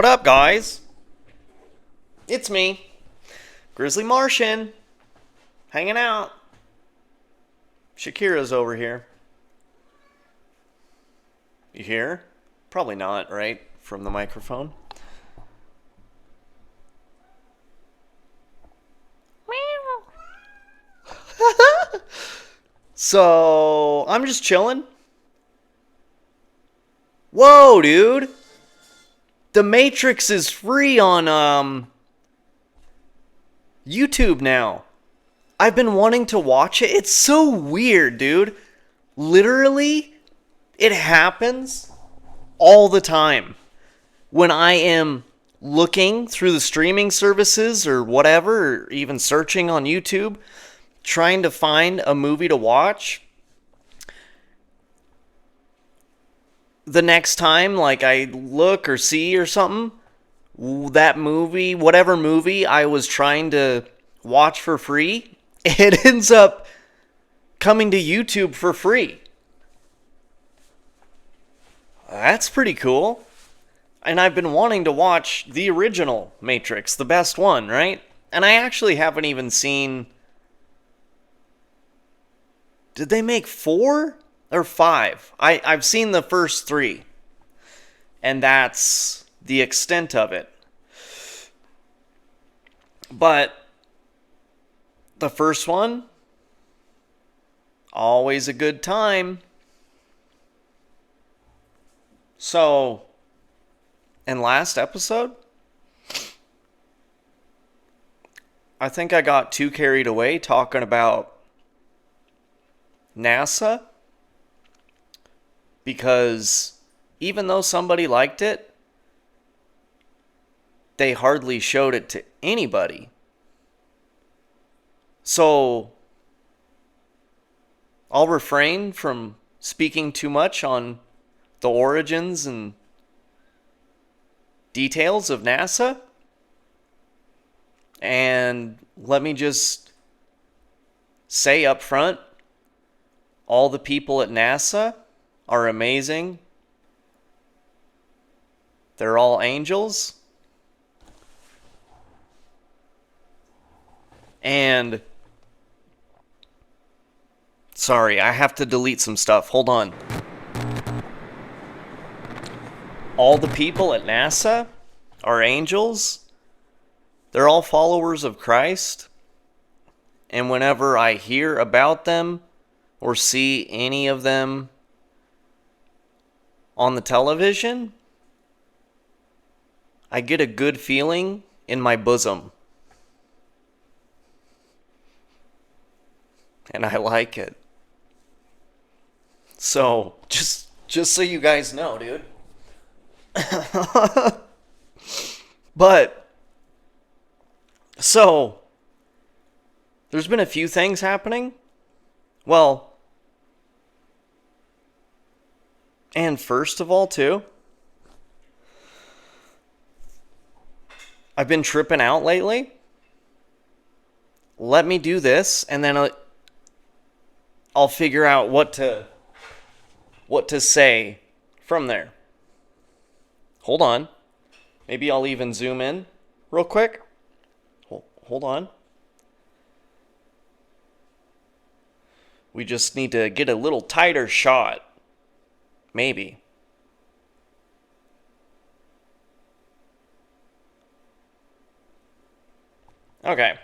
What up, guys? It's me, Grizzly Martian, hanging out. Shakira's over here. You hear? Probably not, right? From the microphone. So, I'm just chilling. Whoa, dude! The Matrix is free on, YouTube now. I've been wanting to watch it. It's so weird, dude. Literally, it happens all the time. When I am looking through the streaming services or whatever, or even searching on YouTube, trying to find a movie to watch, the next time, like, I look or see or something, that movie, whatever movie I was trying to watch for free, it ends up coming to YouTube for free. That's pretty cool. And I've been wanting to watch the original Matrix, the best one, right? And I actually haven't even seen... Did they make 4 or 5? I've seen the first 3. And that's the extent of it. But the first one, always a good time. So, in last episode, I think I got too carried away talking about NASA, because even though somebody liked it, they hardly showed it to anybody. So, I'll refrain from speaking too much on the origins and details of NASA. And let me just say up front, all the people at NASA are amazing. They're all angels. And sorry, I have to delete some stuff. Hold on. All the people at NASA are angels. They're all followers of Christ. And whenever I hear about them or see any of them on the television, I get a good feeling in my bosom. And I like it. So, just so you guys know, dude. But, so, there's been a few things happening. Well, and first of all, too, I've been tripping out lately. Let me do this, and then I'll figure out what to say from there. Hold on. Maybe I'll even zoom in real quick. Hold on. We just need to get a little tighter shot. Maybe. Okay.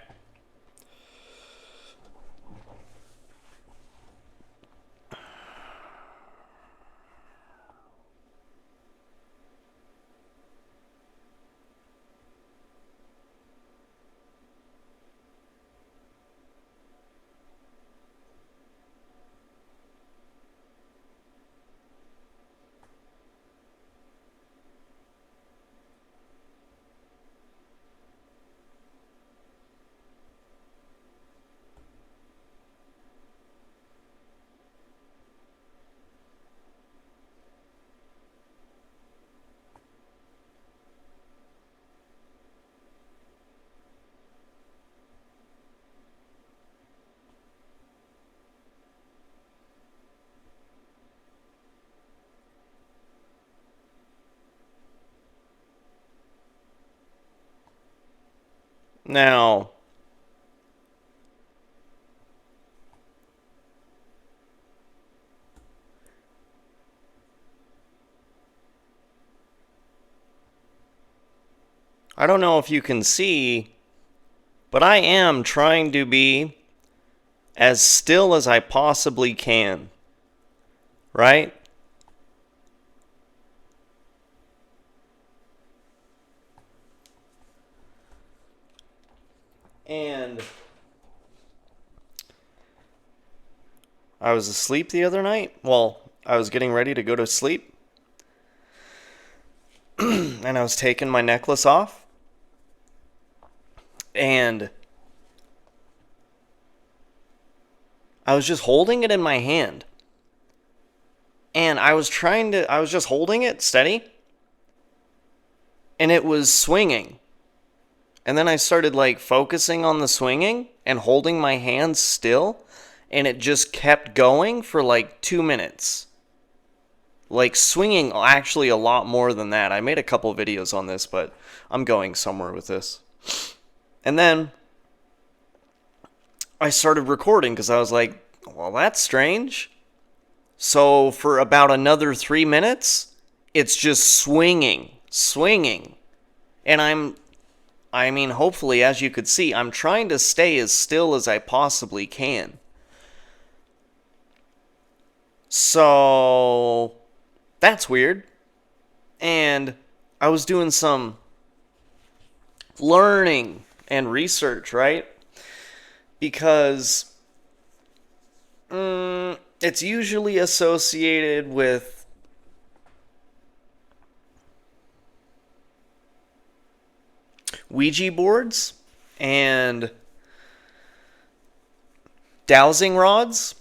Now, I don't know if you can see, but I am trying to be as still as I possibly can. Right? And I was asleep the other night. Well, I was getting ready to go to sleep. And I was taking my necklace off. And I was just holding it in my hand. And I was just holding it steady. And it was swinging. And then I started like focusing on the swinging and holding my hand still. And it just kept going for like 2 minutes. Like swinging actually a lot more than that. I made a couple videos on this, but I'm going somewhere with this. And then I started recording because I was like, well, that's strange. So for about another 3 minutes, it's just swinging. And hopefully, as you could see, I'm trying to stay as still as I possibly can. So that's weird. And I was doing some learning and research, right? Because it's usually associated with Ouija boards and dowsing rods.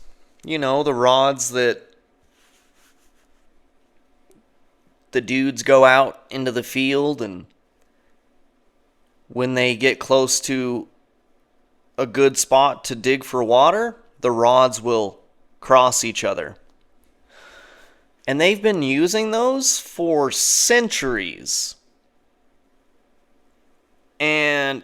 You know, the rods that the dudes go out into the field, and when they get close to a good spot to dig for water, the rods will cross each other. And they've been using those for centuries. And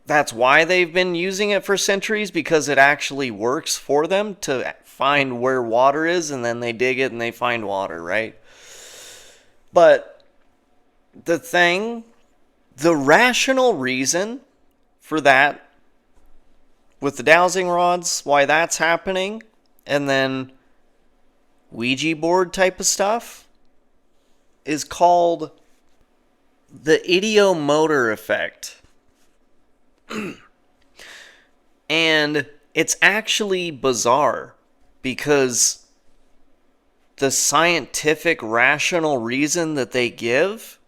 that's why they've been using it for centuries, because it actually works for them to find where water is, and then they dig it and they find water, right? But the rational reason for that with the dowsing rods, why that's happening, and then Ouija board type of stuff, is called the Ideomotor effect. And it's actually bizarre because the scientific rational reason that they give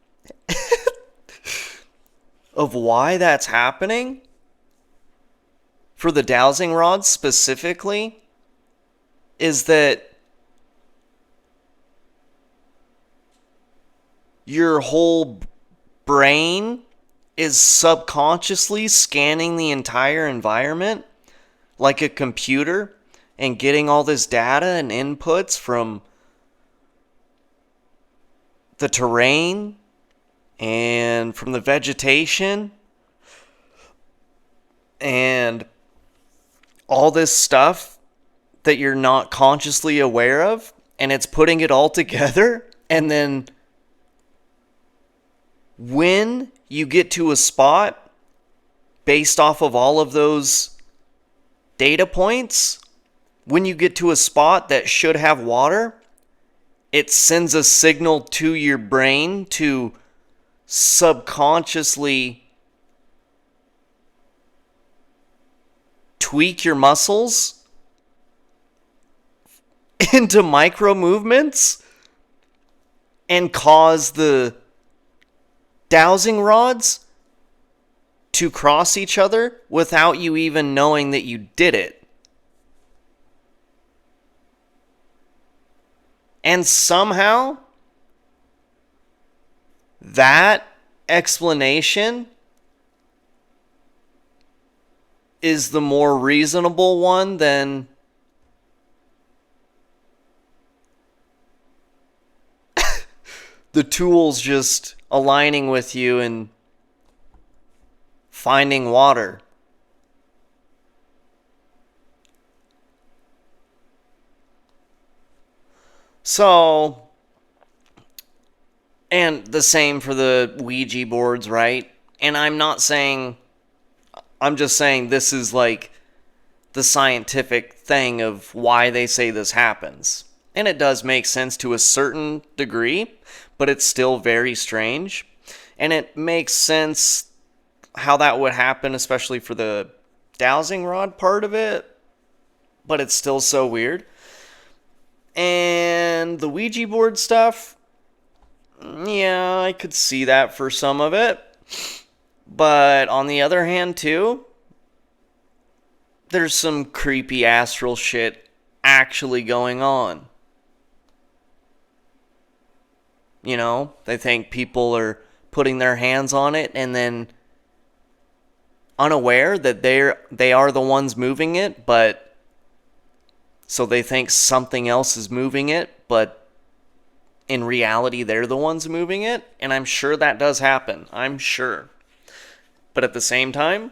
of why that's happening for the dowsing rods specifically is that your whole brain is subconsciously scanning the entire environment like a computer and getting all this data and inputs from the terrain and from the vegetation and all this stuff that you're not consciously aware of, and it's putting it all together. And then when you get to a spot based off of all of those data points, when you get to a spot that should have water, it sends a signal to your brain to subconsciously tweak your muscles into micro movements and cause the dowsing rods to cross each other without you even knowing that you did it. And somehow, that explanation is the more reasonable one than the tools just aligning with you and finding water. So, and the same for the Ouija boards, right? And I'm just saying this is like the scientific thing of why they say this happens. And it does make sense to a certain degree, but it's still very strange. And it makes sense how that would happen, especially for the dowsing rod part of it, but it's still so weird. And the Ouija board stuff, yeah, I could see that for some of it. But on the other hand, too, there's some creepy astral shit actually going on. You know, they think people are putting their hands on it and then unaware that they are the ones moving it, but so they think something else is moving it, but in reality they're the ones moving it, and I'm sure that does happen. I'm sure. But at the same time,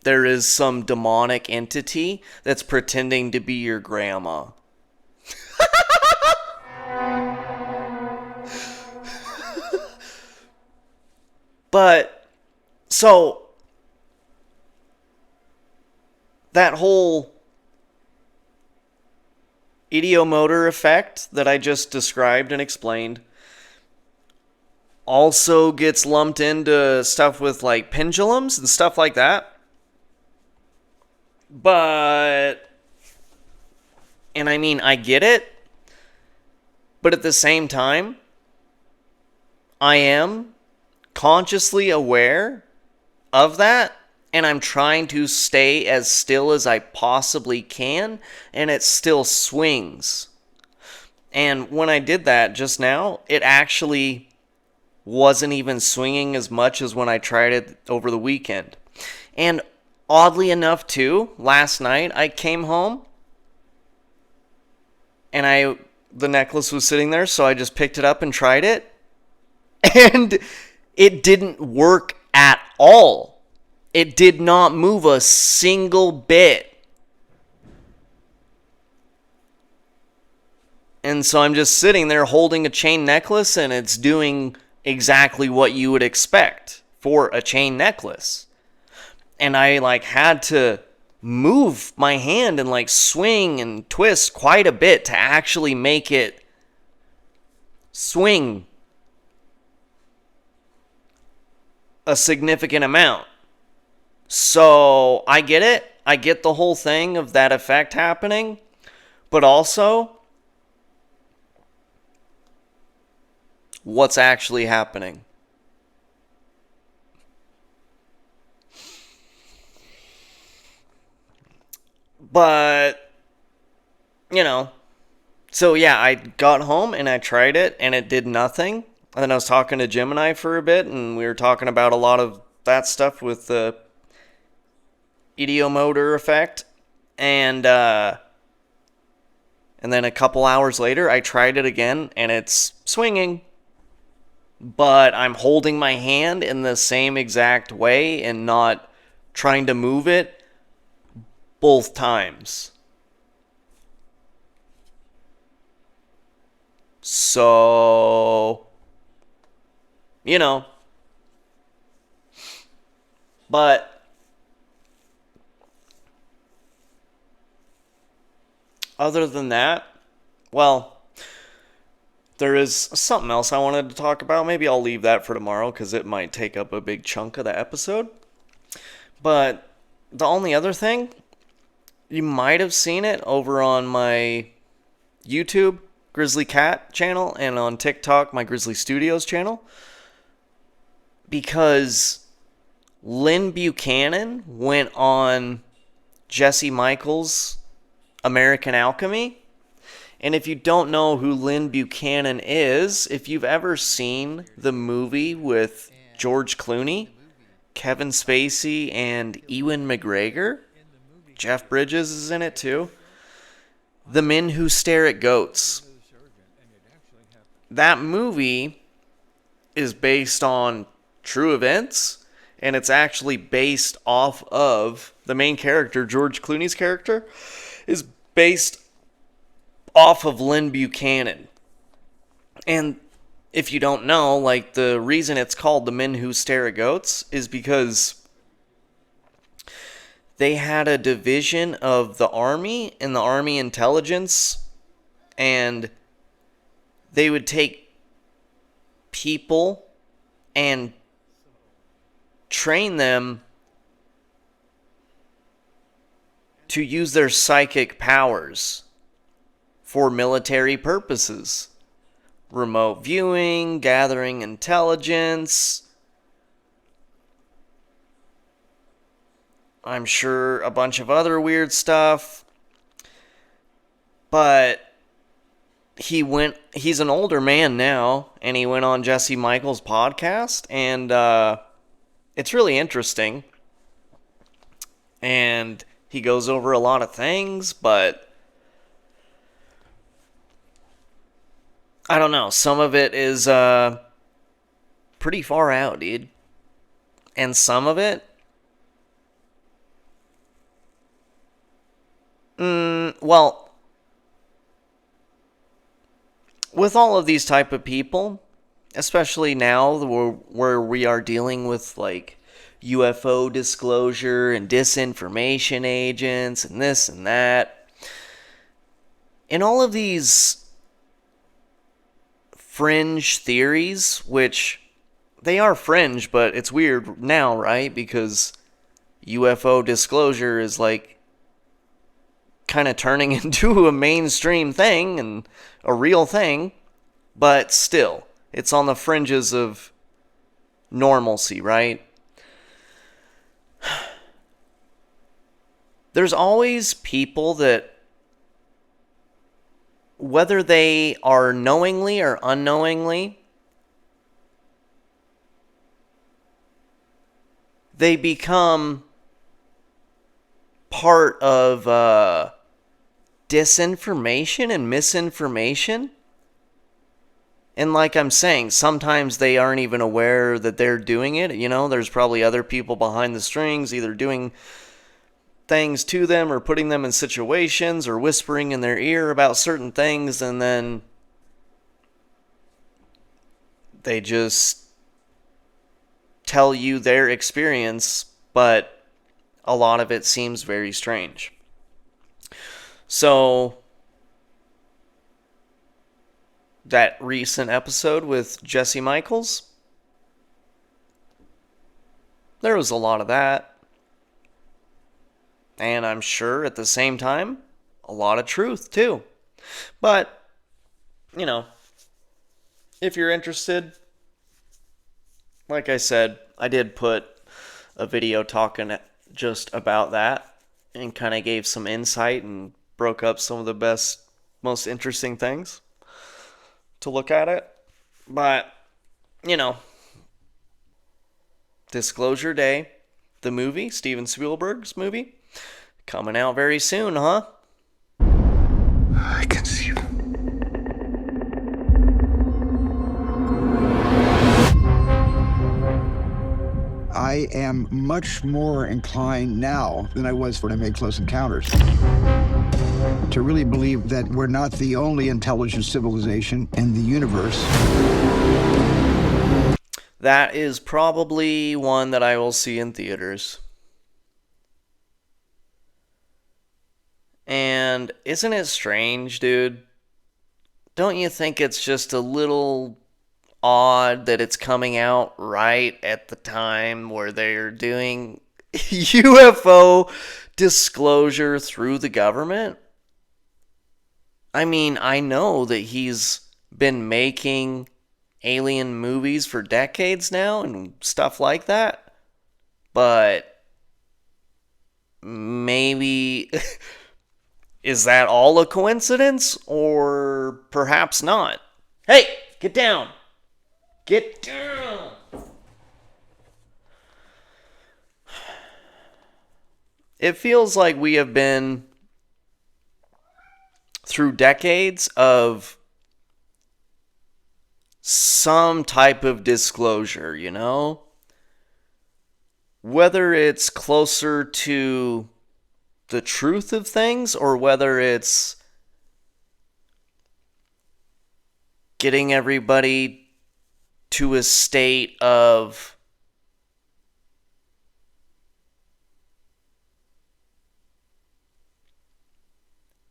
there is some demonic entity that's pretending to be your grandma. But, so, that whole Ideomotor effect that I just described and explained also gets lumped into stuff with like pendulums and stuff like that. But, and I mean, I get it, but at the same time, I am consciously aware of that, and I'm trying to stay as still as I possibly can, and it still swings. And when I did that just now, it actually wasn't even swinging as much as when I tried it over the weekend. And oddly enough, too, last night I came home, and the necklace was sitting there, so I just picked it up and tried it, and it didn't work at all. It did not move a single bit. And so I'm just sitting there holding a chain necklace, and it's doing exactly what you would expect for a chain necklace. And I like had to move my hand and like swing and twist quite a bit to actually make it swing a significant amount. So I get it. I get the whole thing of that effect happening. But also, what's actually happening? But, you know, so yeah, I got home and I tried it and it did nothing. And then I was talking to Gemini for a bit, and we were talking about a lot of that stuff with the Ideomotor effect. And then a couple hours later, I tried it again, and it's swinging. But I'm holding my hand in the same exact way and not trying to move it both times. So, you know. But other than that, well, there is something else I wanted to talk about. Maybe I'll leave that for tomorrow because it might take up a big chunk of the episode. But the only other thing, you might have seen it over on my YouTube Grizzly Cat channel and on TikTok my Grizzly Studios channel, because Lynn Buchanan went on Jesse Michaels' American Alchemy. And if you don't know who Lynn Buchanan is, if you've ever seen the movie with George Clooney, Kevin Spacey, and Ewan McGregor, Jeff Bridges is in it too, The Men Who Stare at Goats. That movie is based on true events, and it's actually based off of the main character, George Clooney's character, is based off of Lynn Buchanan. And if you don't know, like, the reason it's called The Men Who Stare at Goats is because they had a division of the Army and the Army intelligence, and they would take people and train them to use their psychic powers for military purposes. Remote viewing, gathering intelligence. I'm sure a bunch of other weird stuff. But he's an older man now, and he went on Jesse Michaels' podcast, and it's really interesting. And he goes over a lot of things, but I don't know. Some of it is pretty far out, dude. And some of it, well, with all of these type of people, especially now where we are dealing with like UFO disclosure and disinformation agents and this and that, and all of these fringe theories, which they are fringe, but it's weird now, right? Because UFO disclosure is like kind of turning into a mainstream thing and a real thing, but still, it's on the fringes of normalcy, right? There's always people that, whether they are knowingly or unknowingly, they become part of disinformation and misinformation. And like I'm saying, sometimes they aren't even aware that they're doing it. You know, there's probably other people behind the strings, either doing things to them or putting them in situations or whispering in their ear about certain things, and then they just tell you their experience, but a lot of it seems very strange. So, that recent episode with Jesse Michaels, there was a lot of that. And I'm sure at the same time, a lot of truth too. But, you know, if you're interested, like I said, I did put a video talking just about that and kind of gave some insight and broke up some of the best, most interesting things to look at it. But, you know, Disclosure Day, the movie, Steven Spielberg's movie, coming out very soon, huh? I can see them. I am much more inclined now than I was when I made Close Encounters to really believe that we're not the only intelligent civilization in the universe. That is probably one that I will see in theaters. And isn't it strange, dude? Don't you think it's just a little odd that it's coming out right at the time where they're doing UFO disclosure through the government? I mean, I know that he's been making alien movies for decades now and stuff like that, but maybe is that all a coincidence, or perhaps not? Hey, get down! Get down! It feels like we have been through decades of some type of disclosure, you know? whether it's closer to the truth of things or whether it's getting everybody to a state of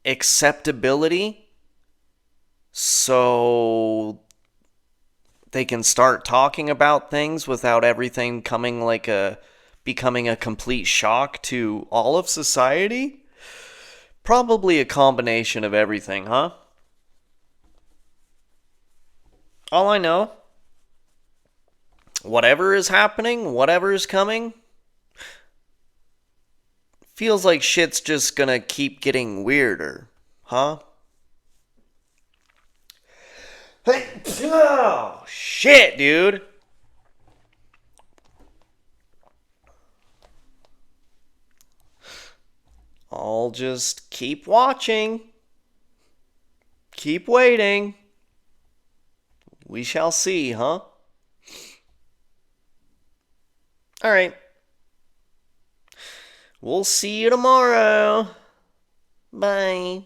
acceptability so they can start talking about things without everything becoming a complete shock to all of society. Probably a combination of everything, huh? All I know, whatever is happening, whatever is coming, feels like shit's just gonna keep getting weirder, huh? Oh, shit, dude. I'll just keep watching. Keep waiting. We shall see, huh? Alright. We'll see you tomorrow. Bye.